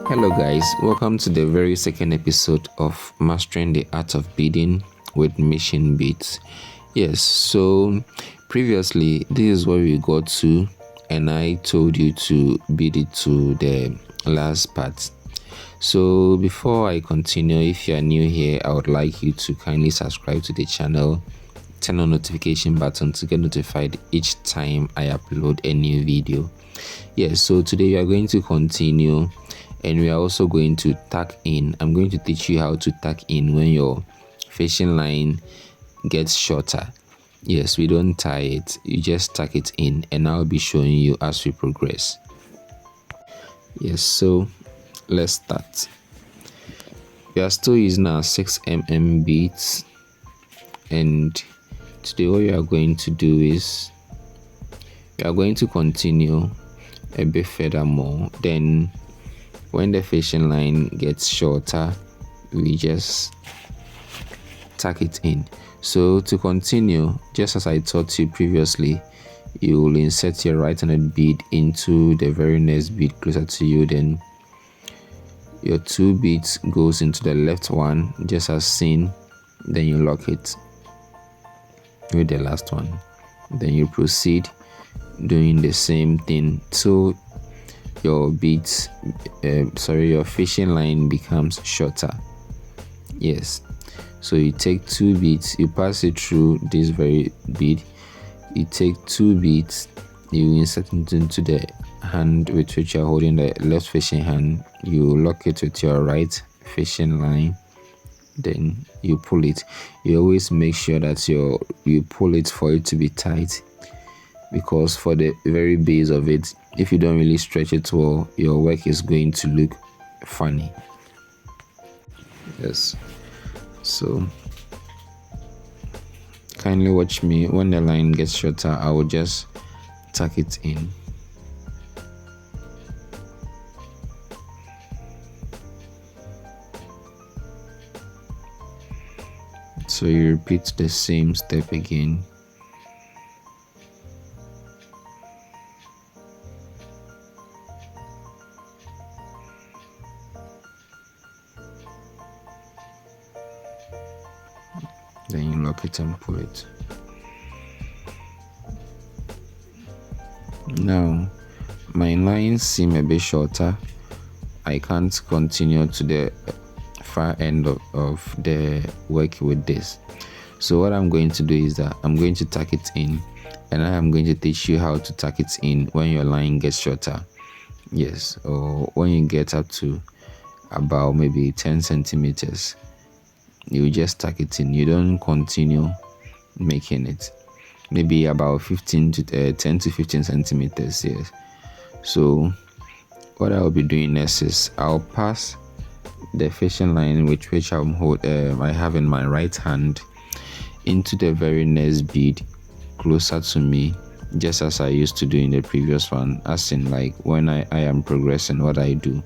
Hello guys, welcome to the very second episode of Mastering the Art of Beading with Machine Beads. Yes, so previously this is where we got to, and I told you to bead it to the last part. So before I continue, if you are new here, I would like you to kindly subscribe to the channel, turn on notification button to get notified each time I upload a new video. Yes, so today we are going to continue, and we are also going to tack in. I'm going to teach you how to tack in when your fishing line gets shorter. Yes, we don't tie it, you just tack it in, and I'll be showing you as we progress. Yes, so let's start. We are still using our 6mm beads, and today what we are going to do is we are going to continue a bit further more. Then when the fishing line gets shorter, we just tack it in. So to continue, just as I taught you previously, you will insert your right-handed bead into the very next bead closer to you. Then your two beads goes into the left one, just as seen. Then you lock it with the last one. Then you proceed doing the same thing till your beads your fishing line becomes shorter. Yes, so you take two beads, you pass it through this very bead, you take two beads, you insert it into the hand with which you're holding the left fishing hand, you lock it with your right fishing line, then you pull it. You always make sure that you pull it for it to be tight, because for the very base of it, if you don't really stretch it well, your work is going to look funny. Yes, so kindly watch me. When the line gets shorter, I will just tuck it in. So you repeat the same step again. Then you lock it and pull it. Now my lines seem a bit shorter. I can't continue to the far end of the work with this. So what I'm going to do is that I'm going to tack it in, and I am going to teach you how to tack it in when your line gets shorter. Yes, or when you get up to about maybe 10 centimeters, you just tack it in. You don't continue making it. Maybe about 10 to 15 centimeters. Yes. So what I'll be doing next is I'll pass the fishing line with which I have in my right hand into the very next bead closer to me, just as I used to do in the previous one, as in like when I am progressing what I do.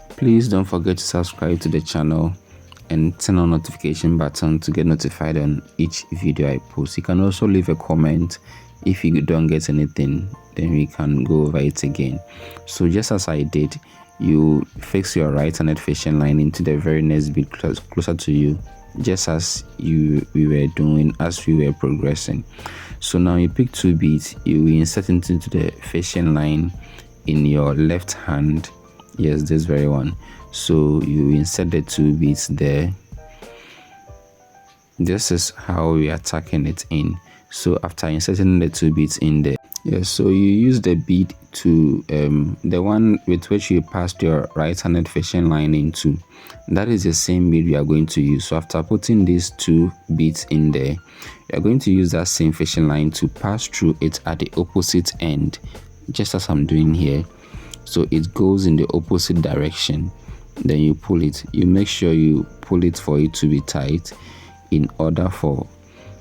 Please don't forget to subscribe to the channel and turn on notification button to get notified on each video I post. You can also leave a comment. If you don't get anything, then we can go over it again. So just as I did, you fix your right-handed fishing line into the very next bead closer to you, just as we were doing as we were progressing. So now you pick two beads, you insert it into the fishing line in your left hand. Yes, this very one. So you insert the two beads there. This is how we are tacking it in. So after inserting the two beads in there, yes, so you use the bead to the one with which you passed your right-handed fishing line into. That is the same bead we are going to use. So after putting these two beads in there, you are going to use that same fishing line to pass through it at the opposite end, just as I'm doing here. So it goes in the opposite direction. Then you pull it. You make sure you pull it for it to be tight, in order for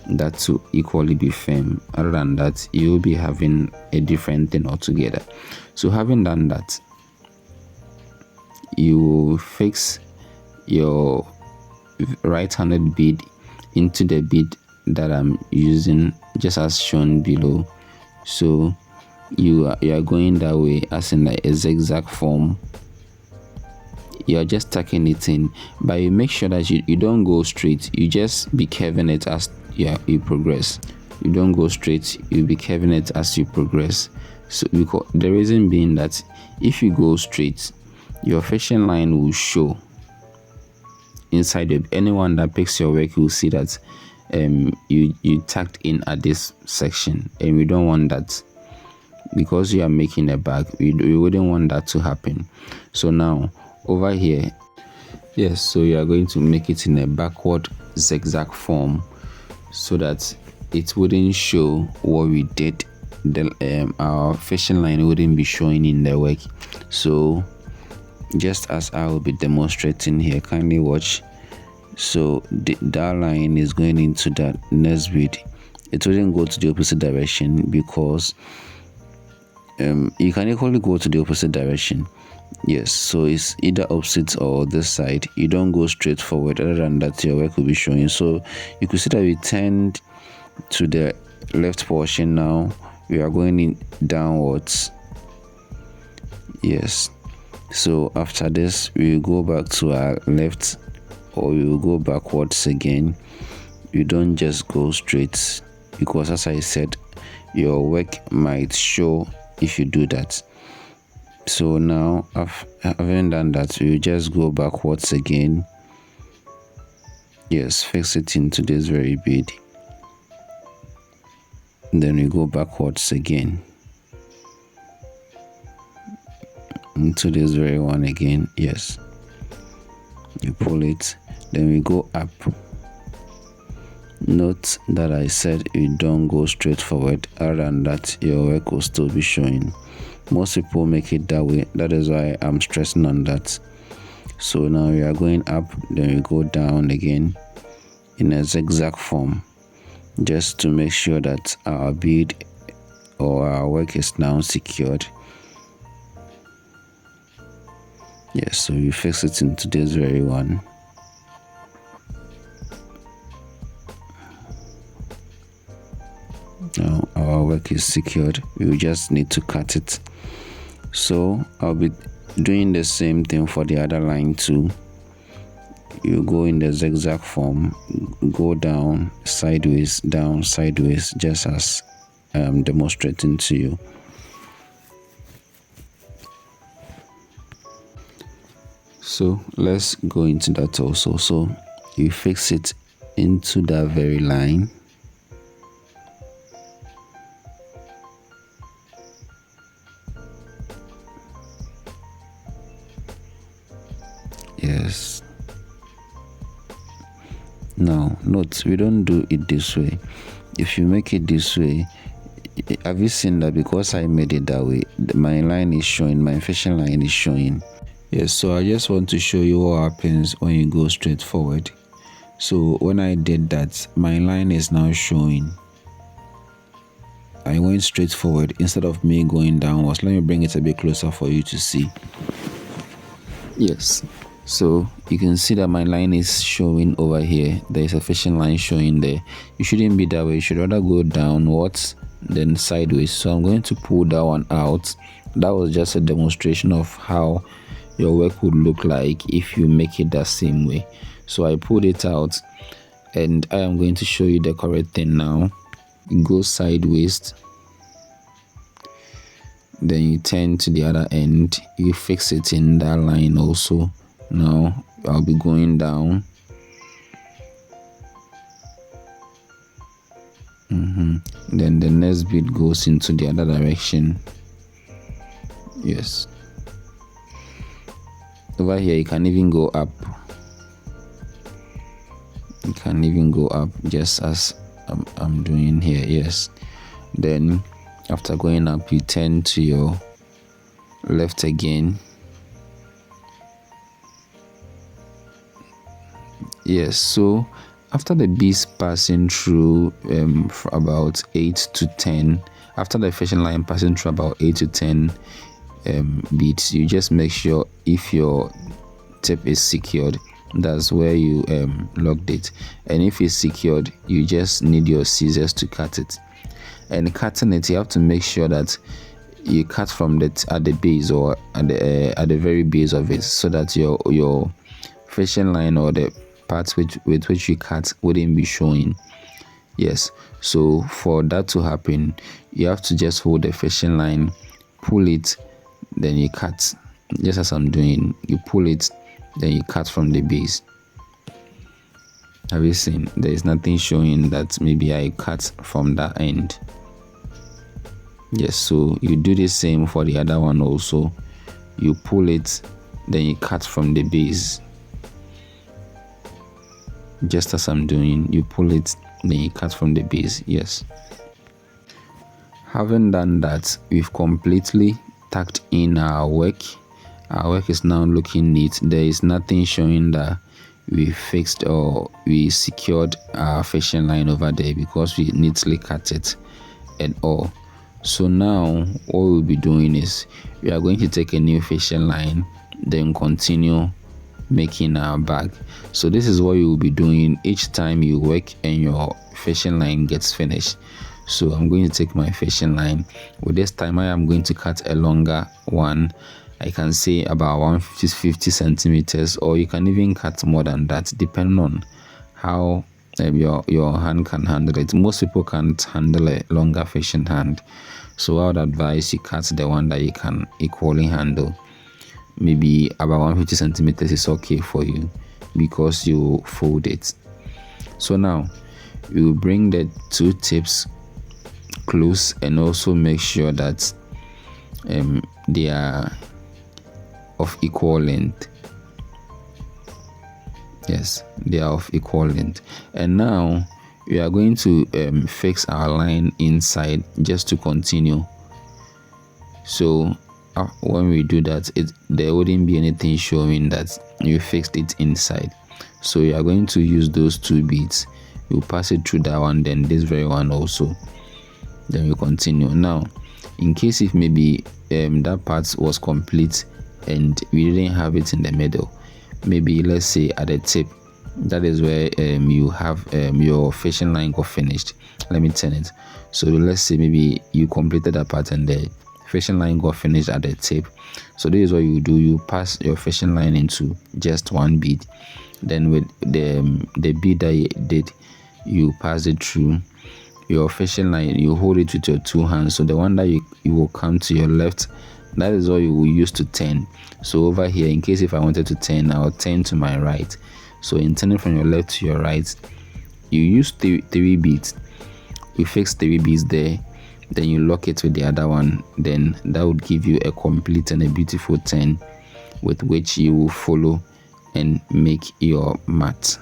that to equally be firm. Other than that, you'll be having a different thing altogether. So having done that, you will fix your right-handed bead into the bead that I'm using, just as shown below. So you are going that way, as in like a zigzag form. You are just tucking it in, but you make sure that you don't go straight. You just be curving it as you progress. You don't go straight, you be curving it as you progress. So because the reason being that if you go straight, your fishing line will show inside it. Anyone that picks your work will see that you tacked in at this section, and we don't want that. Because you are making a bag, we wouldn't want that to happen. So now over here, yes, so you are going to make it in a backward zigzag form so that it wouldn't show what we did. Our fishing line wouldn't be showing in the work. So just as I will be demonstrating here, kindly watch. So that line is going into that next bead. It wouldn't go to the opposite direction because you can equally go to the opposite direction. Yes, so it's either opposite or this side. You don't go straight forward, other than that your work will be showing. So you could see that we turned to the left portion. Now we are going in downwards. Yes, so after this we will go back to our left, or we will go backwards again. You don't just go straight, because as I said, your work might show if you do that. So now, having done that, you just go backwards again. Yes, fix it into this very bead. Then we go backwards again into this very one again. Yes, you pull it, then we go up. Note that I said you don't go straight forward, other than that your work will still be showing. Most people make it that way, that is why I'm stressing on that. So now we are going up, then we go down again in a zigzag form, just to make sure that our bead or our work is now secured. Yes, so we fix it into this very one. Now our work is secured, we will just need to cut it. So I'll be doing the same thing for the other line too. You go in the zigzag form, go down sideways, just as I'm demonstrating to you. So let's go into that also. So you fix it into that very line. Yes. Now note, we don't do it this way. If you make it this way, have you seen that because I made it that way, my line is showing, my fishing line is showing? Yes, so I just want to show you what happens when you go straight forward. So when I did that, my line is now showing. I went straight forward instead of me going downwards. Let me bring it a bit closer for you to see. Yes, so you can see that my line is showing over here. There is a fishing line showing there. You shouldn't be that way. You should rather go downwards than sideways. So I'm going to pull that one out. That was just a demonstration of how your work would look like if you make it that same way. So I pulled it out, and I am going to show you the correct thing now. You go sideways, then you turn to the other end, you fix it in that line also. Now I'll be going down. Then the next bead goes into the other direction. Yes, over here you can even go up. You can even go up just as I'm doing here. Yes, then after going up, you turn to your left again. Yes, so after the beads passing through about 8 to 10, after the fishing line passing through about 8 to 10 beads, you just make sure if your tip is secured, that's where you locked it. And if it's secured, you just need your scissors to cut it. And cutting it, you have to make sure that you cut from at the base, or at the very base of it, so that your fishing line or the parts with which you cut wouldn't be showing. Yes, so for that to happen, you have to just hold the fishing line, pull it, then you cut, just as I'm doing. You pull it, then you cut from the base. Have you seen? There is nothing showing that maybe I cut from that end. Yes, so you do the same for the other one also. You pull it, then you cut from the base, just as I'm doing. You pull it, then you cut from the base. Yes, having done that, we've completely tacked in our work. Our work is now looking neat. There is nothing showing that we fixed or we secured our fishing line over there, because we neatly cut it and all. So now what we'll be doing is we are going to take a new fishing line, then continue making our bag. So this is what you will be doing each time you work and your fishing line gets finished. So I'm going to take my fishing line. With this time, I am going to cut a longer one. I can say about 150 centimeters, or you can even cut more than that, depending on how your hand can handle it. Most people can't handle a longer fishing hand, so I would advise you cut the one that you can equally handle. Maybe about 150 centimeters is okay for you, because you fold it. So now we will bring the two tips close, and also make sure that they are of equal length. Yes, they are of equal length. And now we are going to fix our line inside, just to continue. So when we do that, there wouldn't be anything showing that you fixed it inside. So we are going to use those two beads. We'll pass it through that one, then this very one also, then we continue. Now, in case if maybe that part was complete and we didn't have it in the middle, maybe let's say at the tip, that is where you have your fishing line got finished. Let me turn it. So let's say maybe you completed that part and the fishing line got finished at the tip. So this is what you do. You pass your fishing line into just one bead, then with the bead that you did, you pass it through your fishing line. You hold it with your two hands, so the one that you will come to your left, that is what you will use to turn. So over here, in case if I wanted to turn, I'll turn to my right. So in turning from your left to your right, you use three beads. You fix 3 beads there, then you lock it with the other one. Then that would give you a complete and a beautiful turn, with which you will follow and make your mat.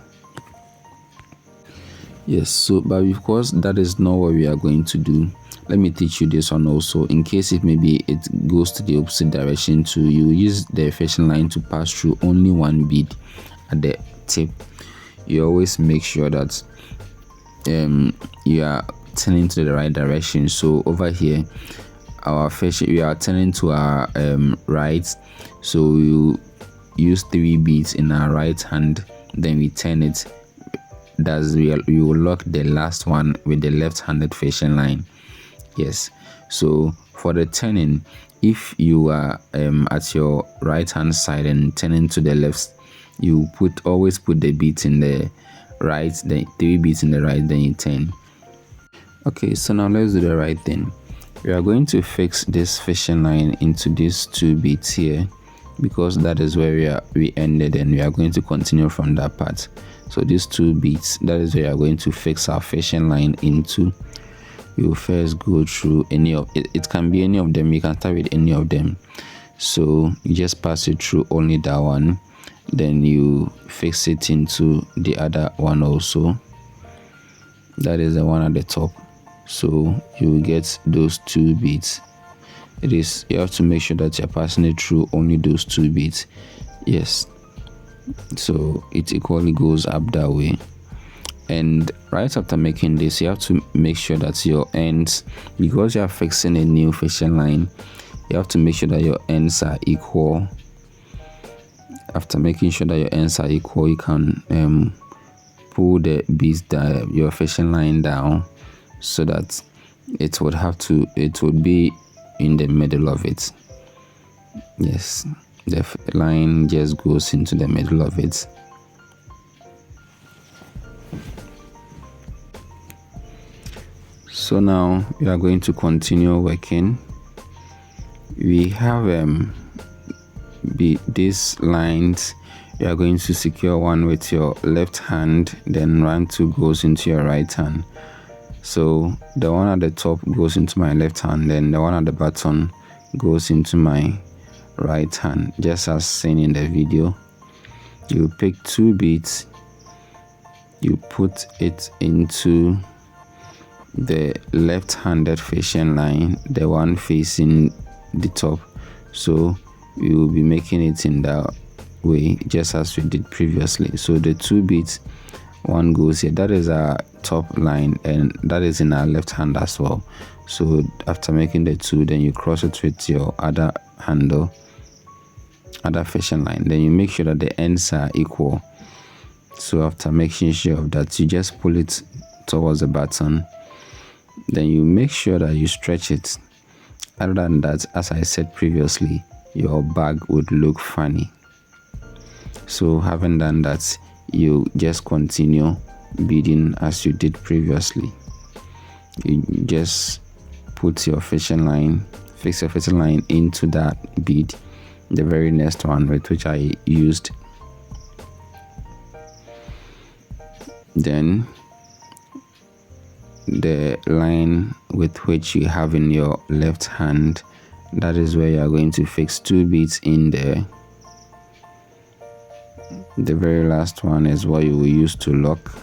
Yes, so but of course that is not what we are going to do. Let me teach you this one also, in case if maybe it goes to the opposite direction too. You use the fishing line to pass through only one bead at the tip. You always make sure that you are turning to the right direction. So over here, our fish, we are turning to our right, so you use 3 beads in our right hand, then we turn it. We will lock the last one with the left-handed fishing line. Yes, so for the turning, if you are at your right hand side and turning to the left, you always put the beads in the right, then 3 beads in the right, then you turn. Okay, so now let's do the right thing. We are going to fix this fishing line into these 2 beads here, because that is where we ended, and we are going to continue from that part. So these 2 beads, that is where we are going to fix our fishing line into. You will first go through any of it. It can be any of them. You can start with any of them. So you just pass it through only that one, then you fix it into the other one also. That is the one at the top. So you will get those 2 beads. You have to make sure that you're passing it through only those 2 beads. Yes, so it equally goes up that way. And right after making this, you have to make sure that your ends, because you are fixing a new fishing line, you have to make sure that your ends are equal. After making sure that your ends are equal, you can pull the beads your fishing line down, so that it would be in the middle of it. Yes, the line just goes into the middle of it. So now we are going to working. We have these lines. You are going to secure one with your left hand, then run two goes into your right hand. So the one at the top goes into my left hand, then the one at the bottom goes into my right hand, just as seen in the video. You pick two beads, you put it into the left-handed fishing line, the one facing the top. So we will be making it in that way, just as we did previously. So the two beads, one goes here, that is our top line, and that is in our left hand as well. So after making the two, then you cross it with your other handle, other fishing line, then you make sure that the ends are equal. So after making sure of that, you just pull it towards the bottom, then you make sure that you stretch it. Other than that, as I said previously, your bag would look funny. So having done that, you just continue beading as you did previously. You just put your fishing line, fix your fishing line into that bead, the very next one with which I used. Then the line with which you have in your left hand, that is where you are going to fix two beads in there. The very last one is what you will use to lock.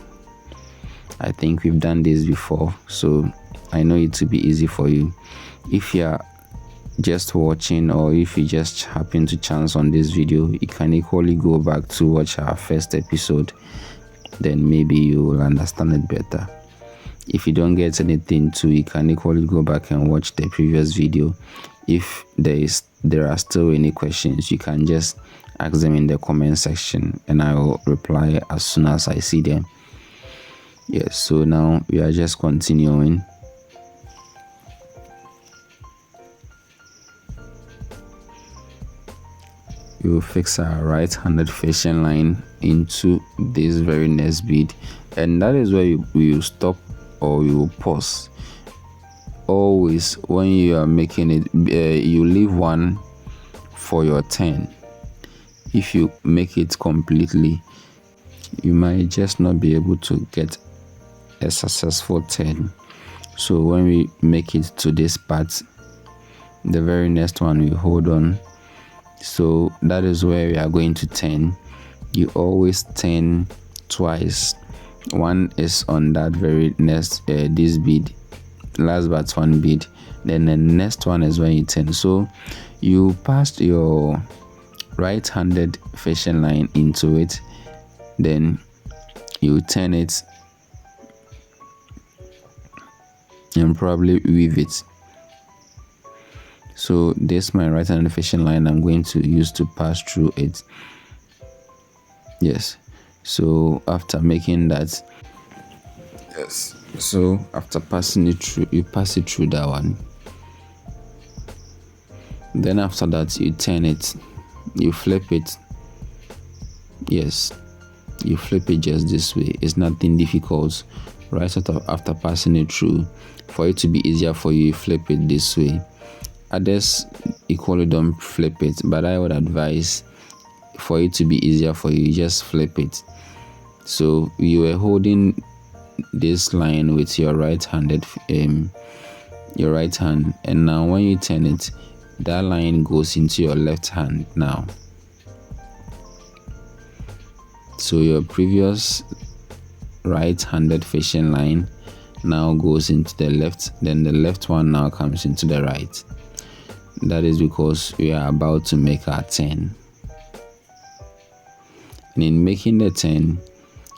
I think we've done this before, so I know it will be easy for you. If you are just watching, or if you just happen to chance on this video, you can equally go back to watch our first episode, then maybe you will understand it better. If you don't get anything too, you can equally go back and watch the previous video. If there are still any questions, you can just ask them in the comment section and I will reply as soon as I see them. Yes, so now we are just continuing. We will fix our right-handed fishing line into this very next bead, and that is where we will stop or you will pause. Always when you are making it, you leave one for your turn. If you make it completely, you might just not be able to get a successful turn. So when we make it to this part, the very next one we hold on. So that is where we are going to turn. You always turn twice. One is on that very next this bead, last but one bead, then the next one is when you turn. So you passed your right-handed fishing line into it, then you turn it and probably weave it. So this is my right-handed fishing line I'm going to use to pass through it. Yes, so after making that, yes, so after passing it through, you pass it through that one. Then after that, you turn it, you flip it. Yes, you flip it just this way. It's nothing difficult. Right after passing it through, for it to be easier for you, flip it this way. Others equally don't flip it, but I would advise, for it to be easier for you, just flip it. So you were holding this line with your right-handed your right hand, and now when you turn it, that line goes into your left hand now. So your previous right-handed fishing line now goes into the left, then the left one now comes into the right. That is because we are about to make our turn. And in making the turn,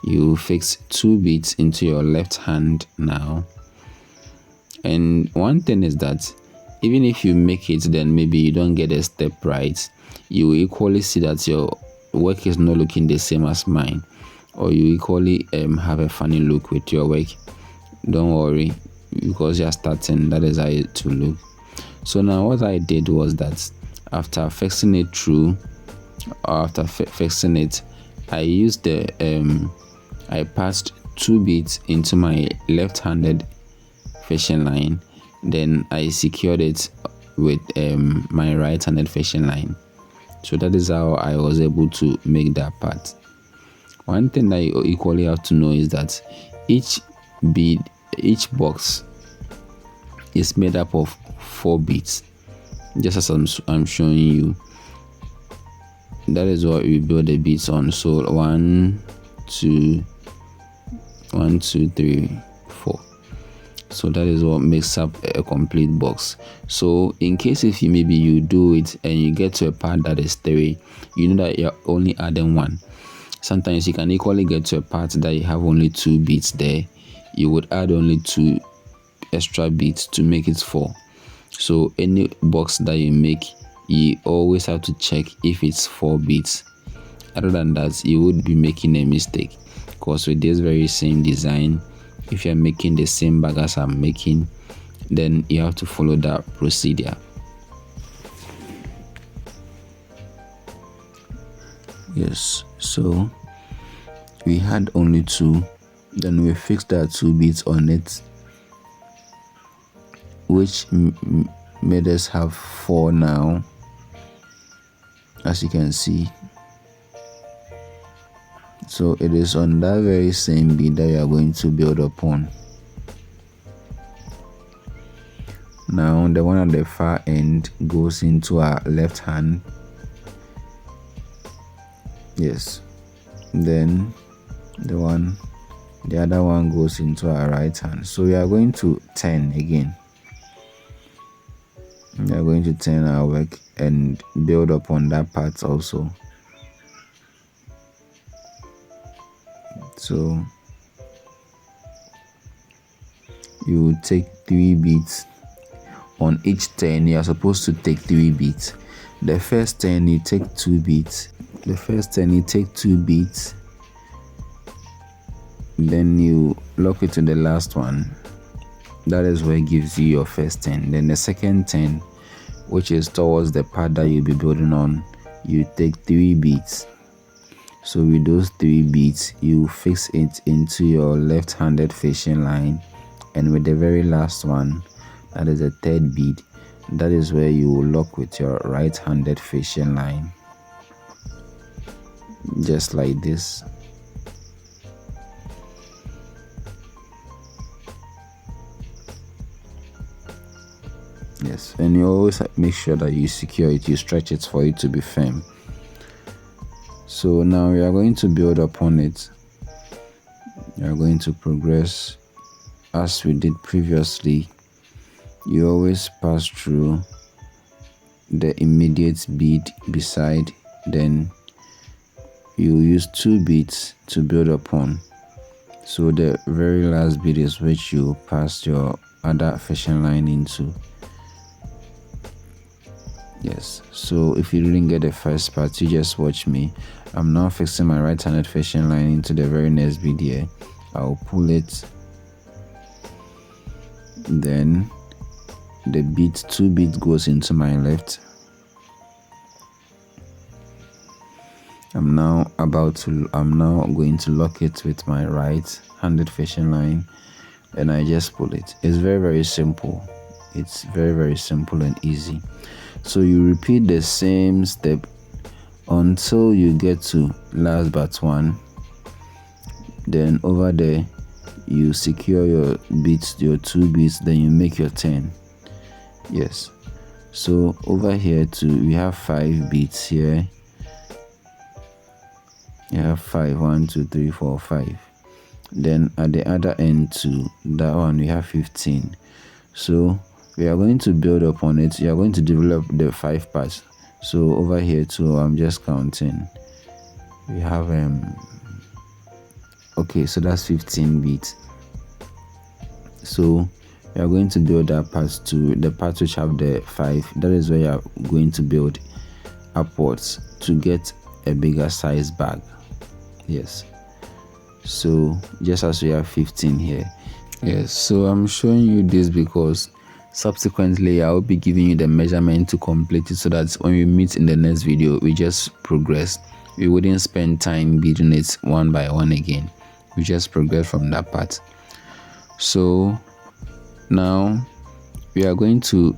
you fix two beads into your left hand now. And one thing is that even if you make it, then maybe you don't get a step right, you will equally see that your work is not looking the same as mine, or you equally have a funny look with your work. Don't worry, because you are starting, that is how it will look. So now what I did was that after fixing it through, or after fixing it, I used I passed 2 beads into my left-handed fishing line, then I secured it with my right-handed fishing line. So that is how I was able to make that part. One thing that you equally have to know is that each box is made up of 4 beads, just as I'm showing you. That is what we build the beads on. So 1 2 3 4. So that is what makes up a complete box. So in case if you do it and you get to a part that is 3, you know that you're only adding 1. Sometimes you can equally get to a part that you have only 2 beads there. You would add only 2 extra beads to make it 4. So any box that you make, you always have to check if it's 4 beads. Other than that, you would be making a mistake, because with this very same design, if you're making the same bag as I'm making, then you have to follow that procedure. Yes, so we had only 2, then we fixed that 2 beads on it, which made us have 4 now, as you can see. So it is on that very same bead that you are going to build upon. Now the one at the far end goes into our left hand. Yes. Then the other one goes into our right hand. So we are going to turn again. We are going to turn our work and build upon that part also. So you will take 3 beads on each turn. You are supposed to take 3 beads. The first turn you take 2 beads. Then you lock it to the last one. That is where it gives you your first turn. Then the second turn, which is towards the part that you'll be building on, you take 3 beads. So with those 3 beads, you fix it into your left-handed fishing line, and with the very last one, that is the 3rd bead, that is where you will lock with your right-handed fishing line, just like this. Yes, and you always make sure that you secure it, you stretch it for it to be firm. So now we are going to build upon it. We are going to progress as we did previously. You always pass through the immediate bead beside, then you use 2 beads to build upon. So the very last bead is which you pass your other fishing line into. Yes, so if you didn't get the first part, you just watch me. I'm now fixing my right-handed fishing line into the very next bead here. I'll pull it, then the bead, 2 beads goes into my left. I'm now going to lock it with my right-handed fishing line, and I just pull it. It's very simple. It's very simple and easy. So you repeat the same step until you get to last but one. Then over there you secure your beads, your 2 beads, then you make your 10. Yes, so over here too we have 5 beads here. You have 5, 1 2 3 4 5. Then at the other end too, that one we have 15. So we are going to build upon it. You are going to develop the 5 parts. So over here too, I'm just counting. We have okay, so that's 15 beads. So we are going to build that part to the parts which have the 5. That is where you are going to build upwards to get a bigger size bag. Yes, so just as we have 15 here. Yes, so I'm showing you this because Subsequently, I will be giving you the measurement to complete it, so that when we meet in the next video, we just progress. We wouldn't spend time beading it one by one again. We just progress from that part. So now we are going to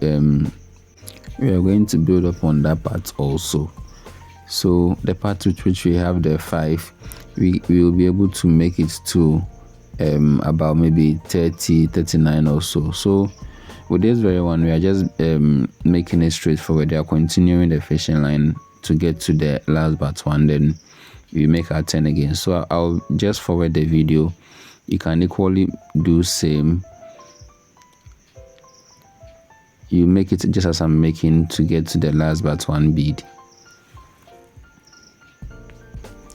build up on that part also. So the part with which we have the 5, we will be able to make it to about maybe 30, 39 or so. So with this very one, we are just making it straightforward. We are continuing the fishing line to get to the last part one, then we make our 10 again. So I'll just forward the video. You can equally do same. You make it just as I'm making to get to the last but one bead.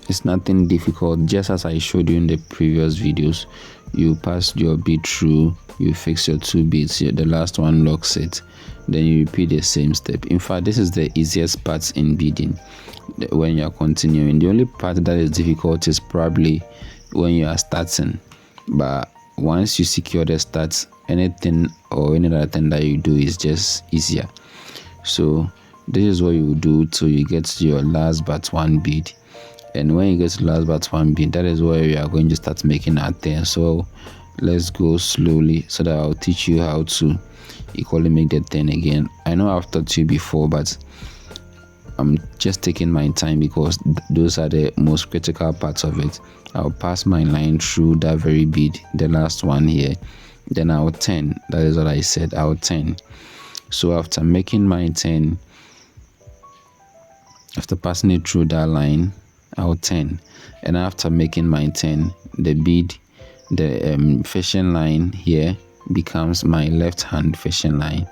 It's nothing difficult, just as I showed you in the previous videos. You pass your bead through, you fix your 2 beads here, the last one locks it, then you repeat the same step. In fact, this is the easiest part in beading when you are continuing. The only part that is difficult is probably when you are starting, but once you secure the start, anything or any other thing that you do is just easier. So this is what you do till you get to your last but one bead. And when you get to the last but one bead, that is where we are going to start making our 10. So let's go slowly so that I'll teach you how to equally make the 10 again. I know I've taught you before, but I'm just taking my time because those are the most critical parts of it. I'll pass my line through that very bead, the last one here, then I'll 10. That is what I said, I'll 10. So after making my 10, after passing it through that line, I'll 10. And after making my 10, the bead, the fishing line here becomes my left hand fishing line.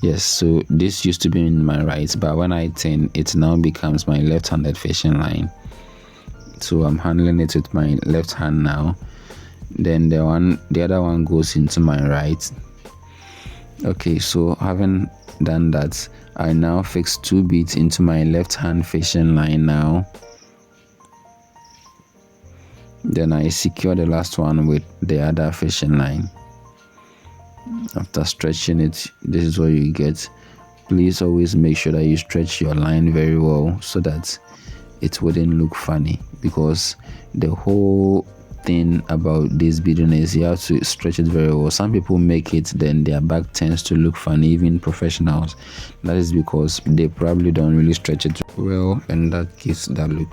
Yes, so this used to be in my right, but when I 10, it now becomes my left-handed fishing line. So I'm handling it with my left hand now. Then the other one goes into my right. Okay, so having done that, I now fix 2 beads into my left hand fishing line now. Then I secure the last one with the other fishing line. After stretching it, this is what you get. Please always make sure that you stretch your line very well so that it wouldn't look funny, because the whole thing about this beading is you have to stretch it very well. Some people make it, then their back tends to look funny, even professionals. That is because they probably don't really stretch it well, and that gives that look.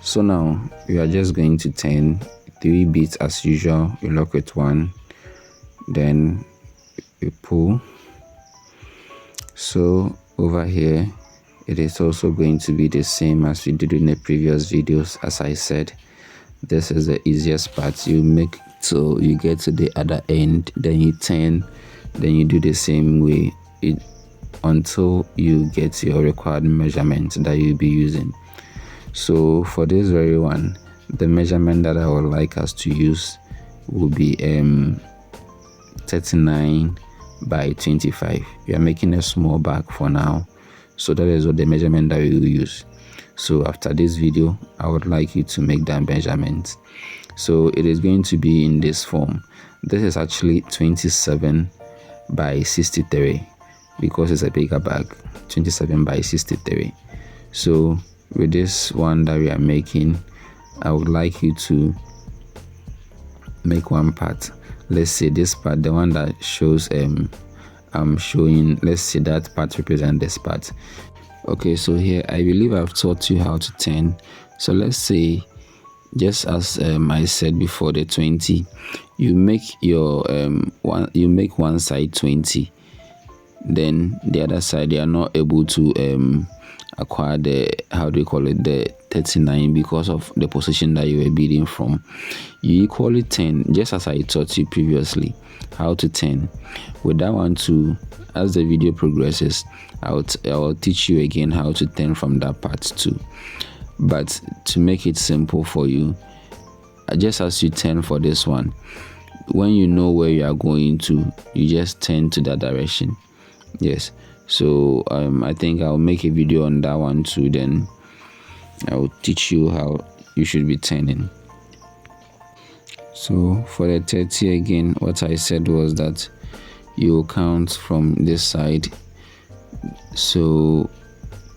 So now we are just going to 10 3 beads as usual. You lock with 1, then you pull. So over here it is also going to be the same as we did in the previous videos. As I said, this is the easiest part. You make till you get to the other end, then you 10, then you do the same way until you get your required measurement that you'll be using. So for this very one, the measurement that I would like us to use will be 39 by 25. We are making a small bag for now, so that is what the measurement that we will use. So after this video, I would like you to make that measurement. So it is going to be in this form. This is actually 27 by 63 because it's a bigger bag. 27 by 63. So with this one that we are making, I would like you to make one part. Let's say this part, the one that shows I'm showing, let's say that part represents this part. Okay, so here I believe I've taught you how to 10. So let's say, just as I said before, the 20, you make your one side 20, then the other side they are not able to acquire the, how do you call it, the 39 because of the position that you were beading from. You equally 10, just as I taught you previously how to 10. With that one too, as the video progresses, I'll teach you again how to 10 from that part too. But to make it simple for you, just as you 10 for this one, when you know where you are going to, you just 10 to that direction. Yes, so I think I'll make a video on that one too, then I'll teach you how you should be 10ing. So for the 30 again, what I said was that you count from this side. So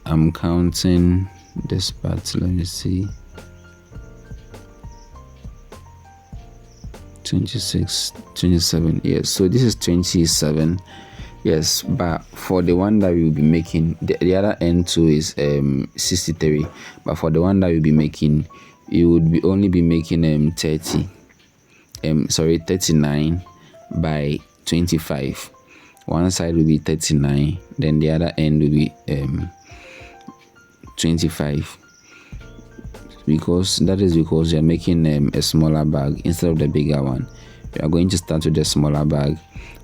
I'm counting this part. Let me see. 26, 27. Yes, so this is 27. Yes, but for the one that we'll be making, the other end too is 63. But for the one that we'll be making, you would be only be making 39 by 25. One side will be 39, then the other end will be 25. Because you're making a smaller bag instead of the bigger one. You are going to start with the smaller bag.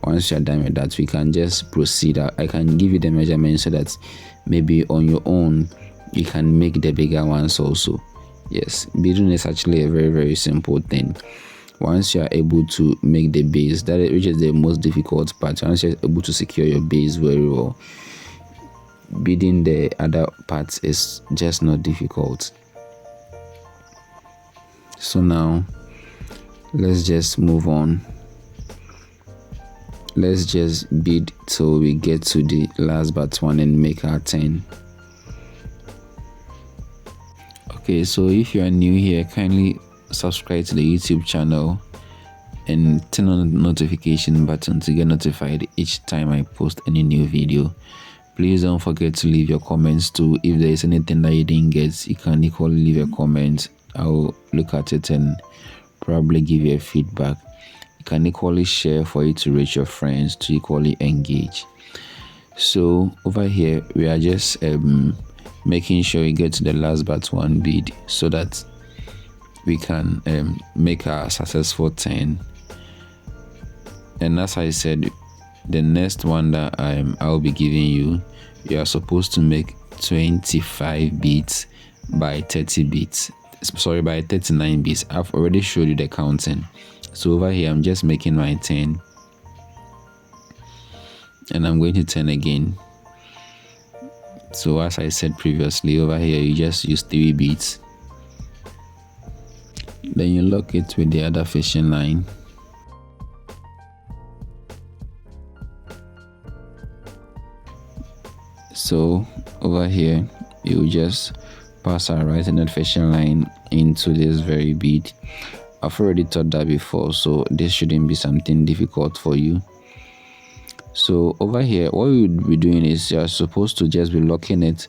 Once you are done with that, we can just proceed. I can give you the measurement so that maybe on your own you can make the bigger ones also. Yes, beading is actually a very, very simple thing. Once you are able to make the base, which is the most difficult part, once you're able to secure your base very well, beading the other parts is just not difficult. So now let's just move on. Let's just bead till we get to the last but one and make our 10. Okay, so if you are new here, kindly subscribe to the YouTube channel and turn on the notification button to get notified each time I post any new video. Please don't forget to leave your comments too. If there is anything that you didn't get, you can equally leave a comment. I'll look at it and probably give you a feedback. You can equally share for it to reach your friends to equally engage. So over here we are just making sure we get to the last but one bead so that we can make a successful 10. And as I said, the next one that I'll be giving you are supposed to make 25 beads by 30 beads. Sorry, by 39 beads. I've already showed you the counting. So over here I'm just making my 10 and I'm going to 10 again. So as I said previously, over here you just use 3 beads, then you lock it with the other fishing line. So over here you just pass our right handed fishing line into this very bead. I've already taught that before, so this shouldn't be something difficult for you. So over here what we would be doing is you're supposed to just be locking it,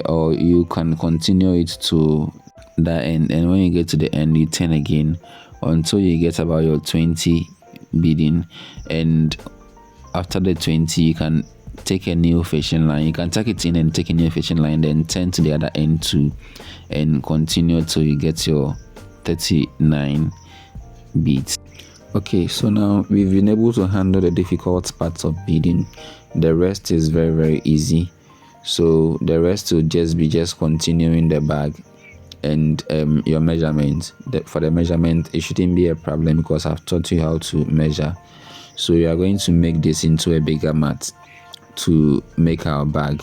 or you can continue it to that end, and when you get to the end you turn again until you get about your 20 beading, and after the 20 you can take a new fishing line. You can tuck it in and take a new fishing line, then turn to the other end too and continue till you get your 39 beads. Okay, so now we've been able to handle the difficult parts of beading. The rest is very, very easy. So the rest will just be continuing the bag and your measurement. For the measurement, it shouldn't be a problem because I've taught you how to measure. So we are going to make this into a bigger mat to make our bag.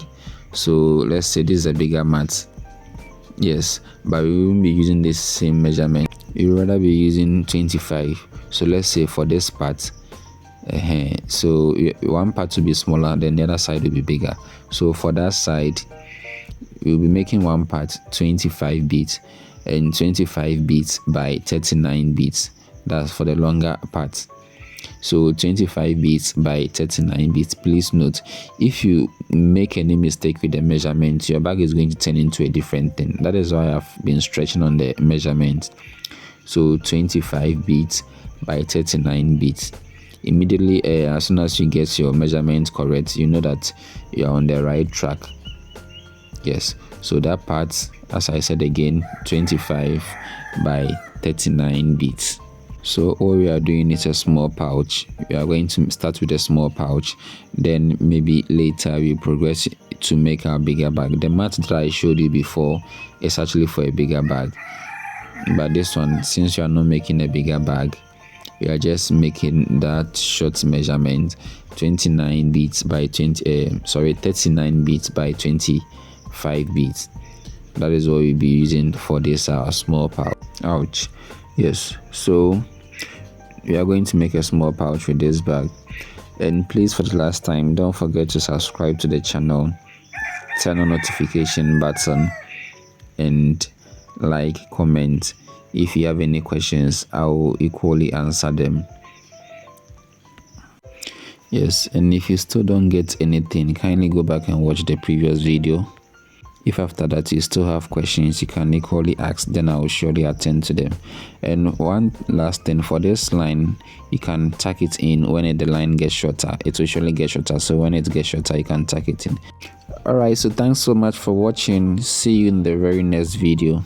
So let's say this is a bigger mat. Yes, but we won't be using this same measurement. We would rather be using 25. So let's say for this part, so one part will be smaller, then the other side will be bigger. So for that side, we'll be making one part 25 beads and 25 beads by 39 beads. That's for the longer part. So 25 beads by 39 beads. Please note, if you make any mistake with the measurement, your bag is going to turn into a different thing. That is why I've been stretching on the measurement. So 25 beads by 39 beads. Immediately as soon as you get your measurement correct, you know that you are on the right track. Yes, so that part, as I said again, 25 by 39 beads. So all we are doing is a small pouch. We are going to start with a small pouch, then maybe later we progress to make our bigger bag. The mat that I showed you before is actually for a bigger bag, but this one, since you are not making a bigger bag, we are just making that short measurement, 39 beads by 39 beads by 25 beads. That is what we'll be using for this small pouch. Yes, so we are going to make a small pouch with this bag. And please, for the last time, don't forget to subscribe to the channel, turn on notification button, and like, comment. If you have any questions, I will equally answer them. Yes, and if you still don't get anything, kindly go back and watch the previous video. If after that you still have questions, you can equally ask, then I will surely attend to them. And one last thing, for this line, you can tack it in when the line gets shorter. It will surely get shorter, so when it gets shorter, you can tack it in. Alright, so thanks so much for watching. See you in the very next video.